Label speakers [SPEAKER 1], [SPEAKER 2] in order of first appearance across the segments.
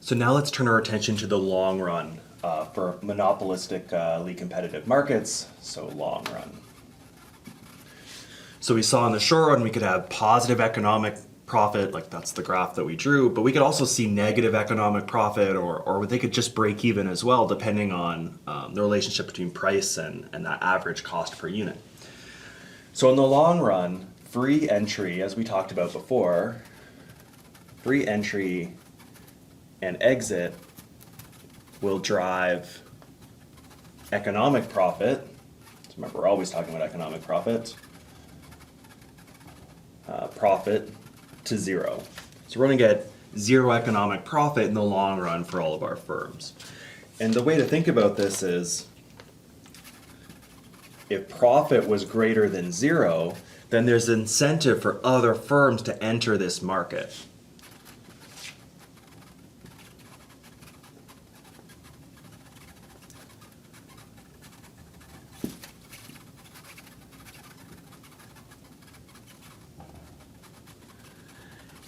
[SPEAKER 1] So now let's turn our attention to the long run for monopolistically competitive markets, so long run. So we saw in the short run we could have positive economic profit, like that's the graph that we drew, but we could also see negative economic profit, or they could just break even as well, depending on the relationship between price and that average cost per unit. So in the long run, free entry, as we talked about before, free entry and exit will drive economic profit. So remember, we're always talking about economic profit. Profit to zero. So we're going to get zero economic profit in the long run for all of our firms. And the way to think about this is, if profit was greater than zero, then there's incentive for other firms to enter this market.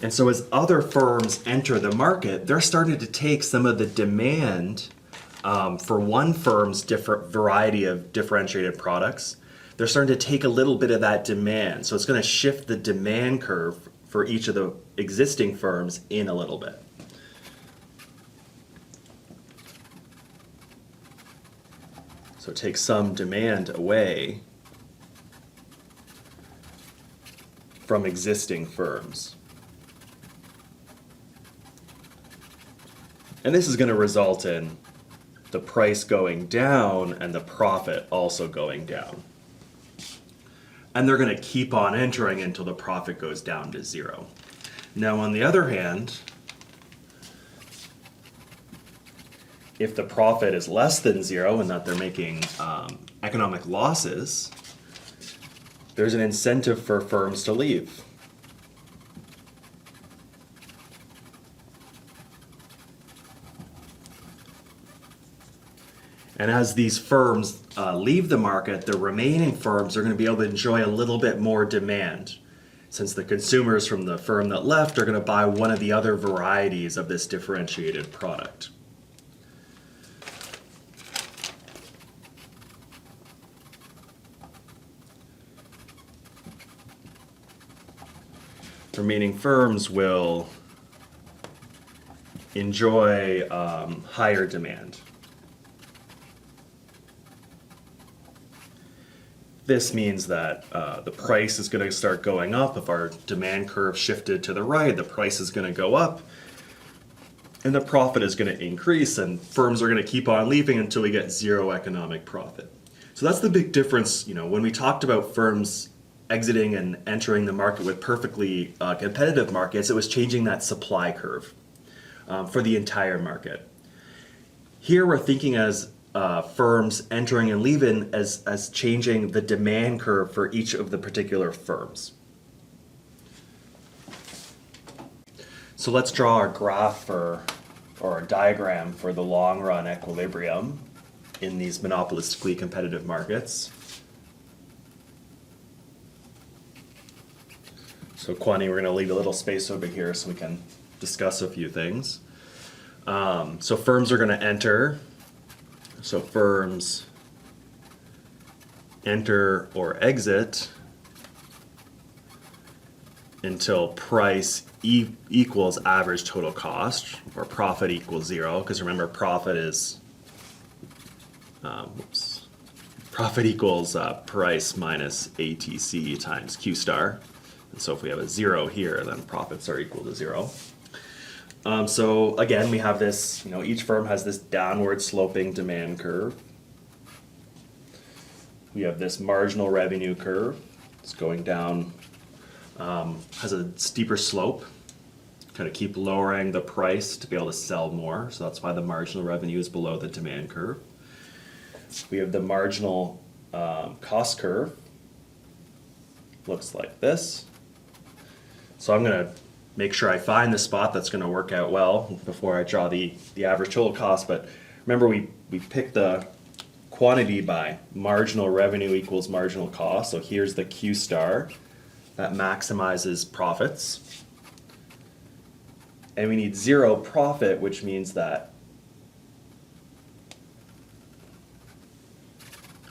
[SPEAKER 1] And so as other firms enter the market, they're starting to take some of the demand for one firm's different variety of differentiated products. They're starting to take a little bit of that demand. So it's going to shift the demand curve for each of the existing firms in a little bit. So take some demand away from existing firms. And this is going to result in the price going down and the profit also going down. And they're going to keep on entering until the profit goes down to zero. Now, on the other hand, if the profit is less than zero and that they're making economic losses, there's an incentive for firms to leave. And as these firms leave the market, the remaining firms are going to be able to enjoy a little bit more demand, since the consumers from the firm that left are going to buy one of the other varieties of this differentiated product. Remaining firms will enjoy higher demand. This means that the price is going to start going up. If our demand curve shifted to the right, the price is going to go up, and the profit is going to increase, and firms are going to keep on leaving until we get zero economic profit. So that's the big difference. When we talked about firms exiting and entering the market with perfectly competitive markets, it was changing that supply curve for the entire market. Here we're thinking as firms entering and leaving as changing the demand curve for each of the particular firms. So let's draw our graph or a diagram for the long run equilibrium in these monopolistically competitive markets. So Kwani, we're going to leave a little space over here so we can discuss a few things. So firms are going to enter. So firms enter or exit until price equals average total cost, or profit equals zero, because remember, profit is profit equals price minus ATC times Q star. And so if we have a zero here, then profits are equal to zero. So again, we have this, each firm has this downward sloping demand curve. We have this marginal revenue curve. It's going down, has a steeper slope. Kind of keep lowering the price to be able to sell more. So that's why the marginal revenue is below the demand curve. We have the marginal cost curve. Looks like this. So I'm going to make sure I find the spot that's going to work out well before I draw the average total cost. But remember, we picked the quantity by marginal revenue equals marginal cost. So here's the Q star that maximizes profits. and we need zero profit, which means that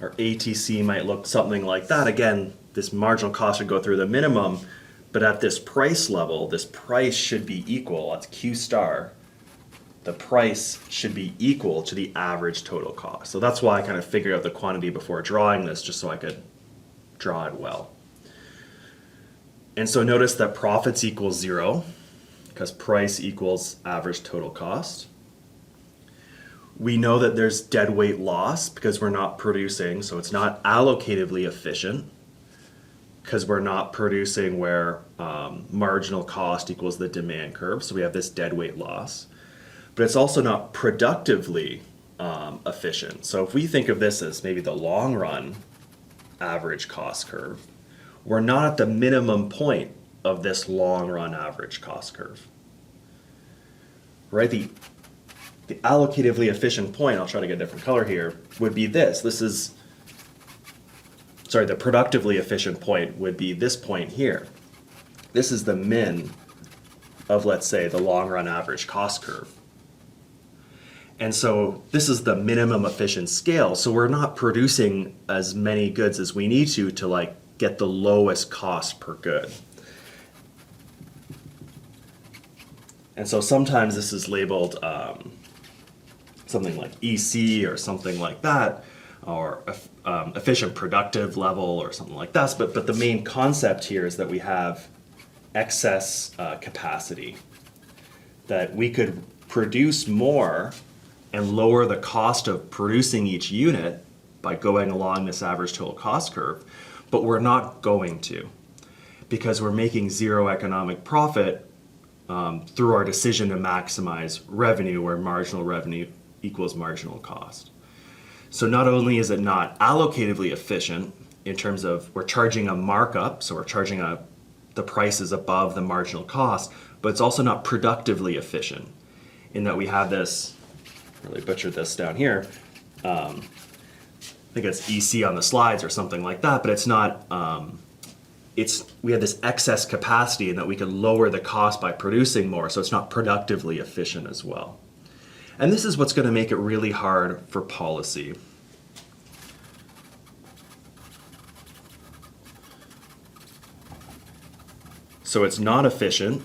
[SPEAKER 1] our ATC might look something like that. Again, this marginal cost should go through the minimum, but at this price level, this price should be equal, that's Q star, the price should be equal to the average total cost. So that's why I kind of figured out the quantity before drawing this, just so I could draw it well. And so notice that profits equals 0, because price equals average total cost. We know that there's deadweight loss because we're not producing, so it's not allocatively efficient, because we're not producing where marginal cost equals the demand curve, so we have this deadweight loss. But it's also not productively efficient. So if we think of this as maybe the long run average cost curve, we're not at the minimum point of this long run average cost curve. Right? The allocatively efficient point, I'll try to get a different color here, would be this. The productively efficient point would be this point here. This is the min of, let's say, the long run average cost curve. And so this is the minimum efficient scale. So we're not producing as many goods as we need to like get the lowest cost per good. And so sometimes this is labeled something like EC or something like that, or efficient productive level or something like that. But the main concept here is that we have excess capacity, that we could produce more and lower the cost of producing each unit by going along this average total cost curve, but we're not going to, because we're making zero economic profit through our decision to maximize revenue, where marginal revenue equals marginal cost. So not only is it not allocatively efficient in terms of we're charging a markup, so we're charging the prices above the marginal cost, but it's also not productively efficient in that we have this, really butchered this down here, I think it's EC on the slides or something like that, but it's not, we have this excess capacity in that we can lower the cost by producing more, so it's not productively efficient as well. And this is what's going to make it really hard for policy. So it's not efficient.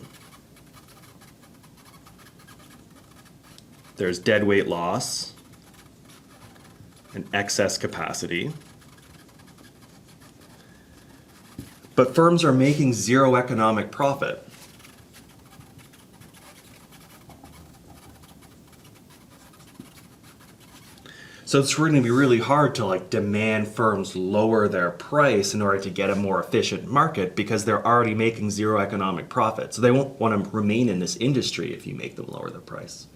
[SPEAKER 1] There's deadweight loss and excess capacity. But firms are making zero economic profit. So it's going to be really hard to like demand firms lower their price in order to get a more efficient market, because they're already making zero economic profit. So they won't want to remain in this industry if you make them lower their price.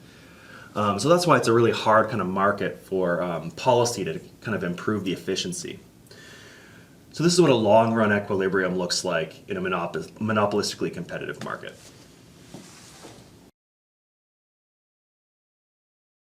[SPEAKER 1] So that's why it's a really hard kind of market for policy to kind of improve the efficiency. So this is what a long run equilibrium looks like in a monopolistically competitive market.